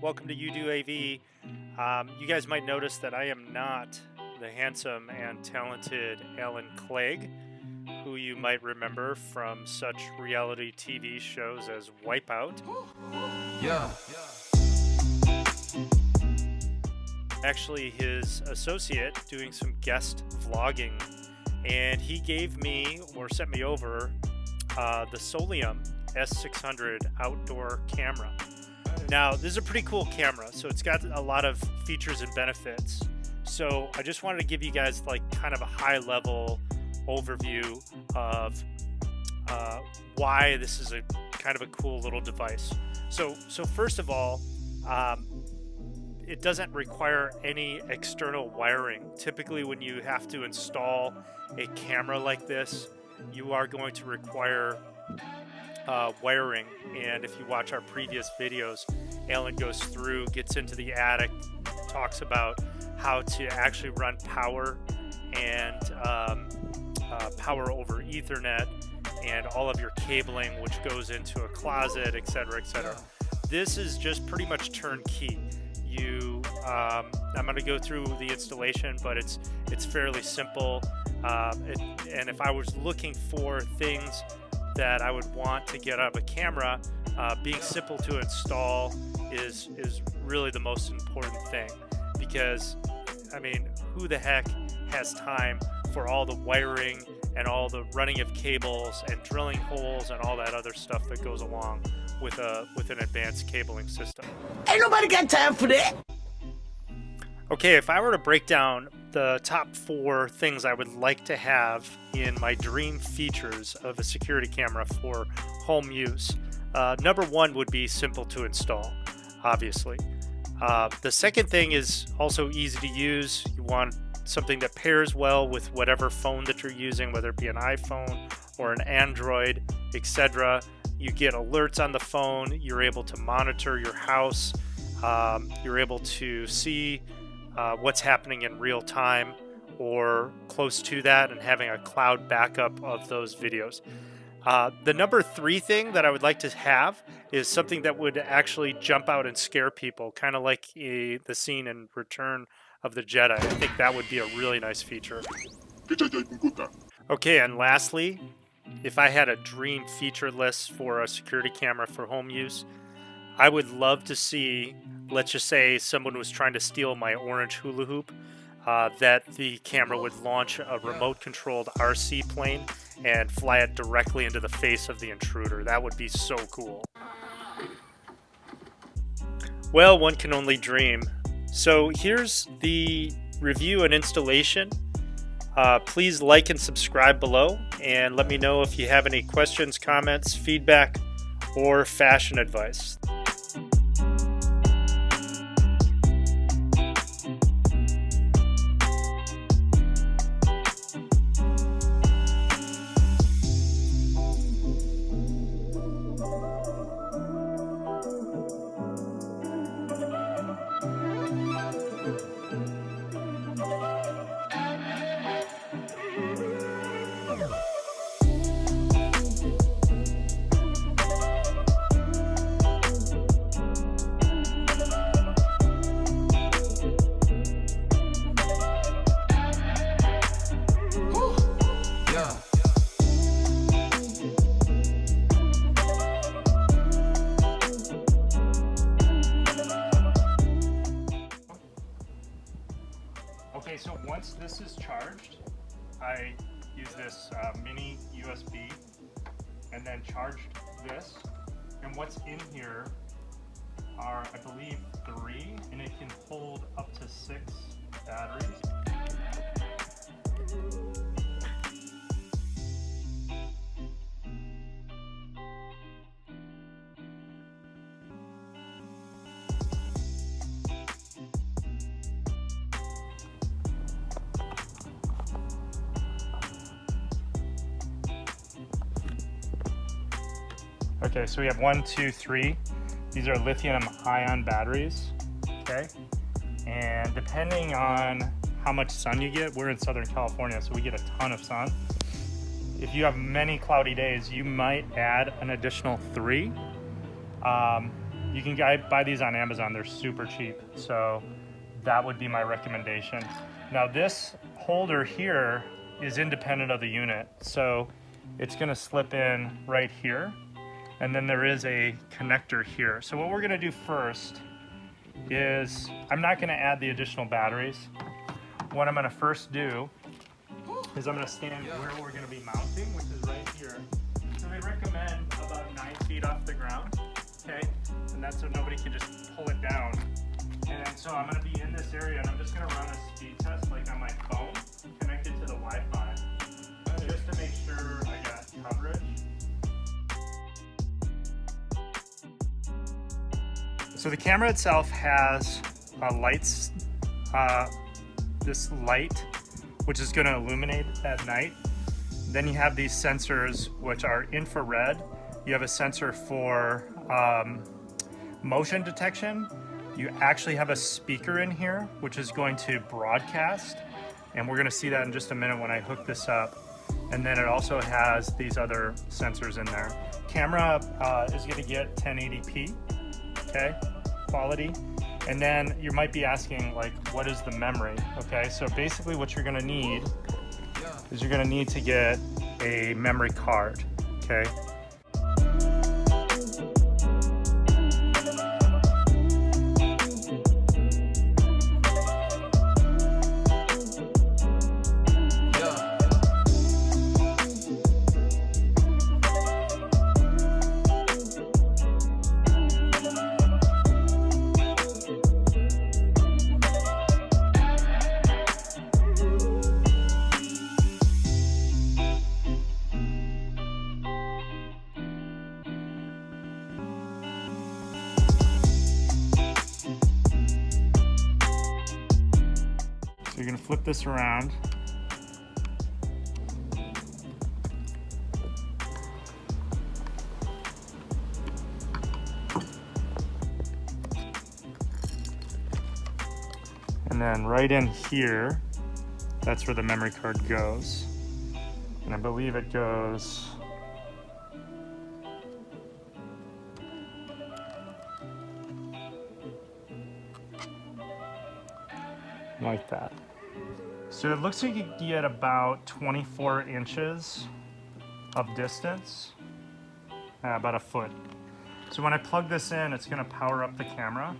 welcome to You Do AV. You guys might notice that I am not the handsome and talented Alan Clegg, who you might remember from such reality TV shows as Wipeout. Yeah. Actually, his associate doing some guest vlogging, and he gave me, or sent me over, the Soliom S600 Outdoor camera. Now, this is a pretty cool camera, so it's got a lot of features and benefits. So I just wanted to give you guys like kind of a high-level overview of why this is a kind of a cool little device. So first of all, it doesn't require any external wiring. Typically, when you have to install a camera like this, you are going to require wiring. And if you watch our previous videos, Alan goes through, gets into the attic, talks about how to actually run power and power over Ethernet and all of your cabling, which goes into a closet, etc., etc. This is just pretty much turnkey. I'm going to go through the installation, but it's fairly simple. And if I was looking for things that I would want to get out of a camera, being simple to install is really the most important thing, because I mean, who the heck has time for all the wiring and all the running of cables and drilling holes and all that other stuff that goes along with an advanced cabling system? Ain't nobody got time for that. Okay, if I were to break down the top 4 things I would like to have in my dream features of a security camera for home use, number 1 would be simple to install, obviously. The second thing is also easy to use. You want something that pairs well with whatever phone that you're using, whether it be an iPhone or an Android, etc. You get alerts on the phone. You're able to monitor your house. You're able to see what's happening in real time or close to that, and having a cloud backup of those videos. The number 3 thing that I would like to have is something that would actually jump out and scare people, kind of like the scene in Return of the Jedi. I think that would be a really nice feature. Okay, and lastly, if I had a dream feature list for a security camera for home use, I would love to see, let's just say someone was trying to steal my orange hula hoop, that the camera would launch a remote-controlled RC plane and fly it directly into the face of the intruder. That would be so cool. Well, one can only dream. So here's the review and installation. Please like and subscribe below, and let me know if you have any questions, comments, feedback, or fashion advice. Okay, so once this is charged, I use this mini USB and then charged this. And what's in here are, I believe, 3, and it can hold up to 6 batteries. Okay, so we have 1, 2, 3. These are lithium-ion batteries, okay? And depending on how much sun you get, we're in Southern California, so we get a ton of sun. If you have many cloudy days, you might add an additional 3. You can buy these on Amazon. They're super cheap. So that would be my recommendation. Now this holder here is independent of the unit. So it's gonna slip in right here. And then there is a connector here. So what we're gonna do first is, I'm not gonna add the additional batteries. What I'm gonna first do is I'm gonna stand where we're gonna be mounting, which is right here. So I recommend about 9 feet off the ground, okay? And that's so nobody can just pull it down. And then so I'm gonna be in this area and I'm just gonna run a speed test like on my phone, connected to the Wi-Fi, just to make sure I got coverage. So the camera itself has lights, this light, which is going to illuminate at night. Then you have these sensors, which are infrared. You have a sensor for motion detection. You actually have a speaker in here, which is going to broadcast. And we're going to see that in just a minute when I hook this up. And then it also has these other sensors in there. Camera is going to get 1080p, okay, quality. And then you might be asking, like, what is the memory? Okay, so basically what you're gonna need is you're gonna need to get a memory card, okay? So you're gonna flip this around. And then right in here, that's where the memory card goes. And I believe it goes like that. So it looks like you get about 24 inches of distance, about a foot. So when I plug this in, it's gonna power up the camera.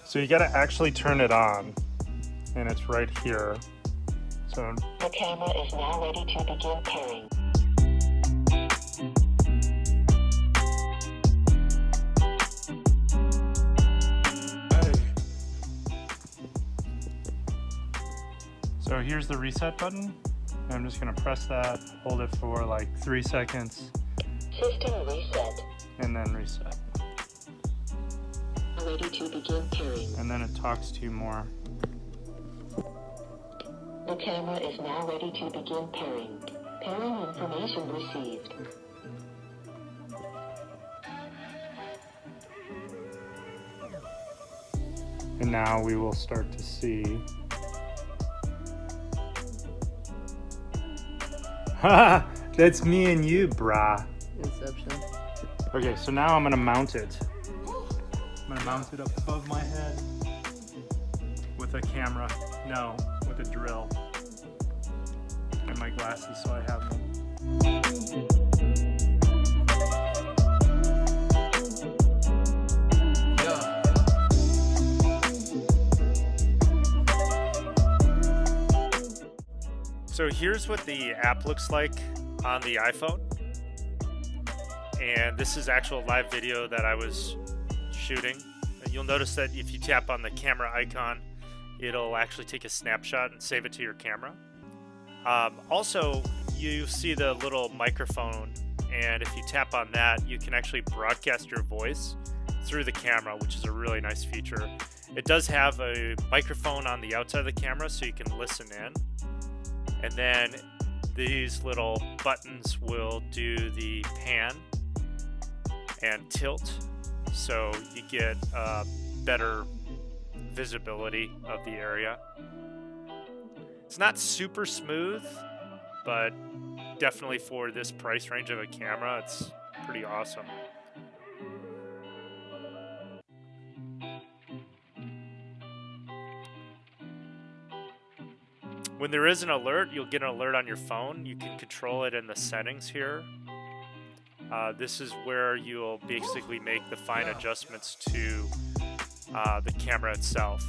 So you gotta actually turn it on, and it's right here. So the camera is now ready to begin pairing. So here's the reset button. I'm just gonna press that, hold it for like 3 seconds. System reset. And then reset. Ready to begin pairing. And then it talks to you more. The camera is now ready to begin pairing. Pairing information received. And now we will start to see. Haha, that's me and you, brah. Inception. Okay, so now I'm gonna mount it. I'm gonna mount it up above my head with a camera. No, with a drill. And my glasses, so I have them. So here's what the app looks like on the iPhone. And this is actual live video that I was shooting. And you'll notice that if you tap on the camera icon, it'll actually take a snapshot and save it to your camera. Also, you see the little microphone, and if you tap on that, you can actually broadcast your voice through the camera, which is a really nice feature. It does have a microphone on the outside of the camera, so you can listen in. And then these little buttons will do the pan and tilt, so you get better visibility of the area. It's not super smooth, but definitely for this price range of a camera, it's pretty awesome. When there is an alert, you'll get an alert on your phone. You can control it in the settings here. This is where you'll basically make the fine adjustments to the camera itself.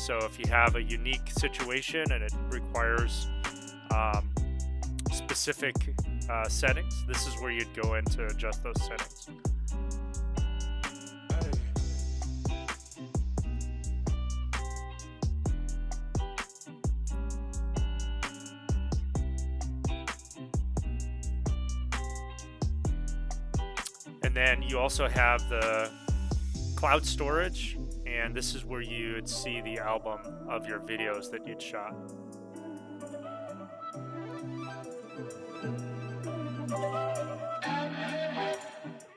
So if you have a unique situation and it requires specific settings, this is where you'd go in to adjust those settings. And then you also have the cloud storage, and this is where you would see the album of your videos that you'd shot.